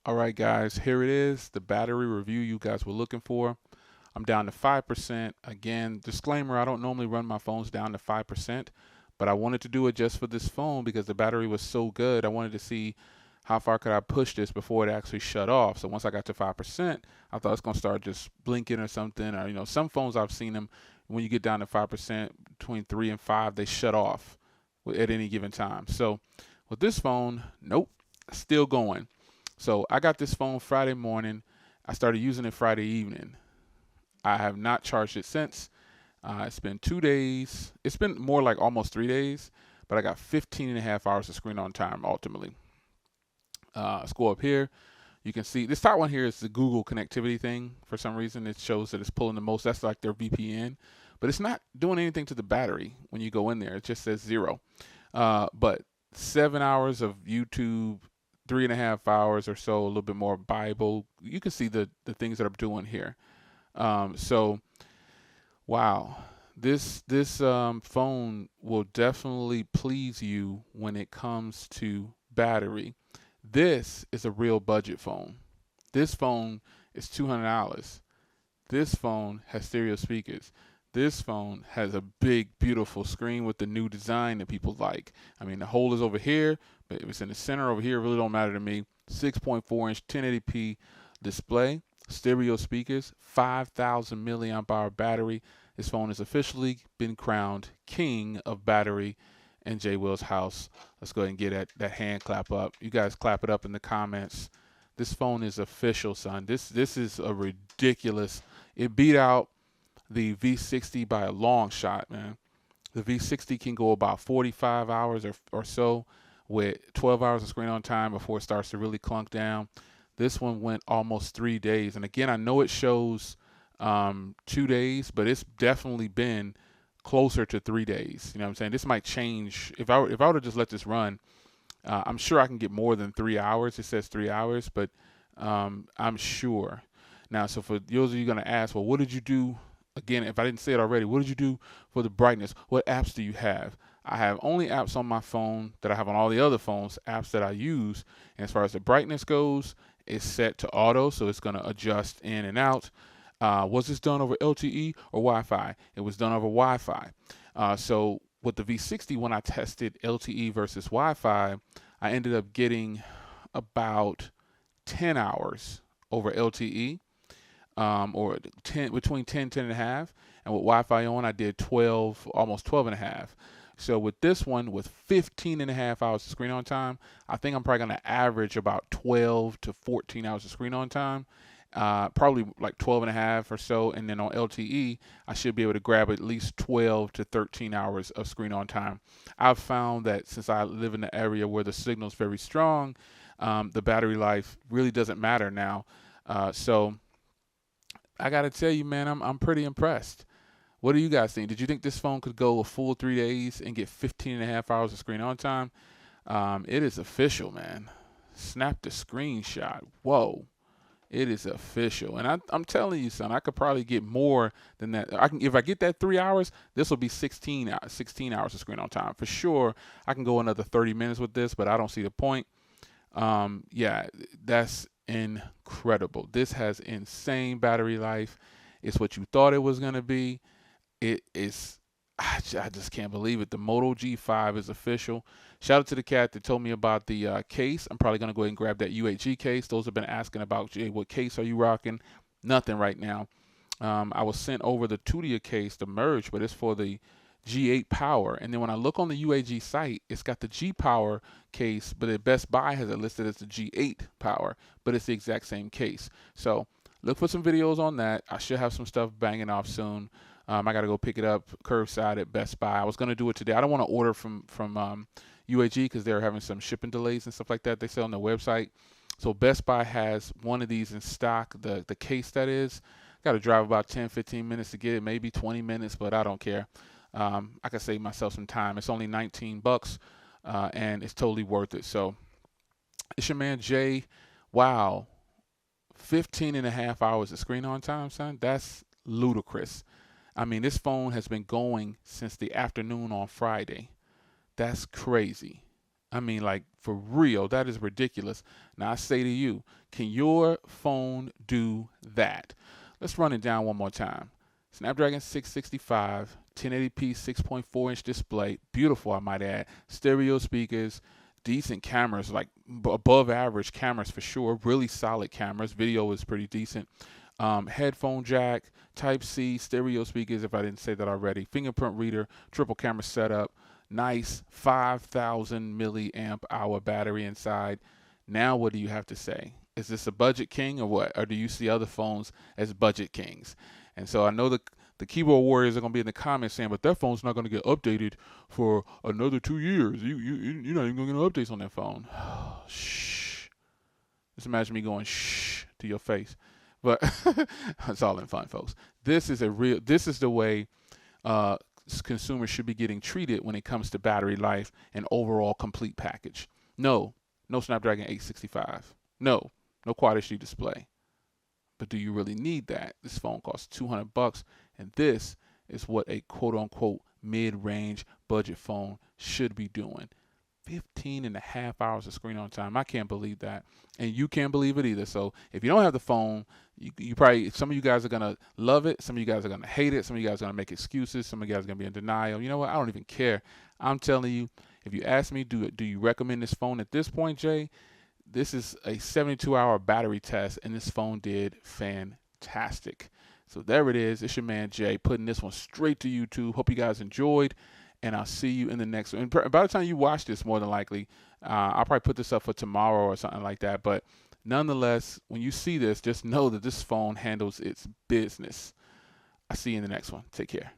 All right, guys, here it is, the battery review you guys were looking for. I'm down to 5%. Again, disclaimer, I don't normally run my phones down to 5%, but I wanted to do it just for this phone because the battery was so good. I wanted to see how far could I push this before it actually shut off. So once I got to 5%, I thought it's going to start just blinking or something. Or, some phones I've seen them, when you get down to 5%, between 3 and 5, they shut off at any given time. So with this phone, nope, still going. So I got this phone Friday morning. I started using it Friday evening. I have not charged it since. It's been 2 days. It's been more like almost 3 days, but I got 15 and a half hours of screen on time ultimately. Let's go up here. You can see this top one here is the Google connectivity thing. For some reason, it shows that it's pulling the most. That's like their VPN, but it's not doing anything to the battery when you go in there. It just says 0. But 7 hours of YouTube, 3.5 hours or so, a little bit more Bible. You can see the things that I'm doing here. So, wow, this phone will definitely please you when it comes to battery. This is a real budget phone. This phone is $200. This phone has stereo speakers. This phone has a big, beautiful screen with the new design that people like. I mean, the hole is over here, but if it's in the center over here, it really don't matter to me. 6.4-inch 1080p display, stereo speakers, 5,000 milliamp hour battery. This phone has officially been crowned king of battery in Jay Will's house. Let's go ahead and get that hand clap up. You guys clap it up in the comments. This phone is official, son. This is a ridiculous. It beat out the V60 by a long shot, man. The V60 can go about 45 hours or so with 12 hours of screen on time before it starts to really clunk down. This one went almost 3 days. And again, I know it shows 2 days, but it's definitely been closer to 3 days. You know what I'm saying? This might change. If I were to just let this run, I'm sure I can get more than 3 hours. It says 3 hours, but I'm sure. Now, so for those of you going to ask, well, what did you do? Again, if I didn't say it already, what did you do for the brightness? What apps do you have? I have only apps on my phone that I have on all the other phones, apps that I use. And as far as the brightness goes, it's set to auto, so it's going to adjust in and out. Was this done over LTE or Wi-Fi? It was done over Wi-Fi. So with the V60, when I tested LTE versus Wi-Fi, I ended up getting about 10 hours over LTE. Or 10, between 10, 10 and a half. And with Wi-Fi on, I did 12, almost 12 and a half. So with this one, with 15 and a half hours of screen on time, I think I'm probably going to average about 12 to 14 hours of screen on time. Probably like 12 and a half or so. And then on LTE, I should be able to grab at least 12 to 13 hours of screen on time. I've found that since I live in the area where the signal is very strong, the battery life really doesn't matter now. So I got to tell you, man, I'm pretty impressed. What do you guys think? Did you think this phone could go a full 3 days and get 15 and a half hours of screen on time? It is official, man. Snap the screenshot. Whoa. It is official. And I'm telling you, son, I could probably get more than that. If I get that 3 hours, this will be 16 hours of screen on time. For sure, I can go another 30 minutes with this, but I don't see the point. Yeah, that's incredible. This has insane battery life. It's what you thought it was going to be. It is, I just can't believe it. The Moto G5 is official. Shout out to the cat that told me about the case. I'm probably going to go ahead and grab that UHG case. Those have been asking about, Jay, what case are you rocking? Nothing right now. I was sent over the Tudia case, the merge, but it's for the G8 Power. And then when I look on the UAG site, it's got the G Power case, but at Best Buy has it listed as the G8 Power, but it's the exact same case. So look for some videos on that. I should have some stuff banging off soon. I got to go pick it up curbside at Best Buy. I was going to do it today. I don't want to order from UAG because they're having some shipping delays and stuff like that. They sell on their website. So Best Buy has one of these in stock, the case that is. Got to drive about 10, 15 minutes to get it, maybe 20 minutes, but I don't care. I can save myself some time. It's only $19, and it's totally worth it. So it's your man Jay. Wow, 15 and a half hours of screen on time, son. That's ludicrous. I mean, this phone has been going since the afternoon on Friday. That's crazy. I mean, like, for real, that is ridiculous. Now I say to you, can your phone do that? Let's run it down one more time. Snapdragon 665, 1080p 6.4-inch display, beautiful, I might add. Stereo speakers, decent cameras, like above average cameras for sure. Really solid cameras. Video is pretty decent. Headphone jack, Type C, stereo speakers, if I didn't say that already. Fingerprint reader, triple camera setup. Nice 5,000 milliamp hour battery inside. Now, what do you have to say? Is this a budget king or what? Or do you see other phones as budget kings? And so I know the keyboard warriors are going to be in the comments saying, but that phone's not going to get updated for another 2 years. You're not even going to get updates on that phone. Shh. Just imagine me going shh to your face. But it's all in fun, folks. This is the way consumers should be getting treated when it comes to battery life and overall complete package. No Snapdragon 865. No Quad HD display. But do you really need that? This phone costs $200, and this is what a quote-unquote mid-range budget phone should be doing. 15 and a half hours of screen on time. I can't believe that. And you can't believe it either. So if you don't have the phone, you probably, some of you guys are going to love it. Some of you guys are going to hate it. Some of you guys are going to make excuses. Some of you guys are going to be in denial. You know what? I don't even care. I'm telling you, if you ask me, do you recommend this phone at this point, Jay? This is a 72-hour battery test, and this phone did fantastic. So there it is. It's your man, Jay, putting this one straight to YouTube. Hope you guys enjoyed. And I'll see you in the next one. And by the time you watch this, more than likely, I'll probably put this up for tomorrow or something like that. But nonetheless, when you see this, just know that this phone handles its business. I'll see you in the next one. Take care.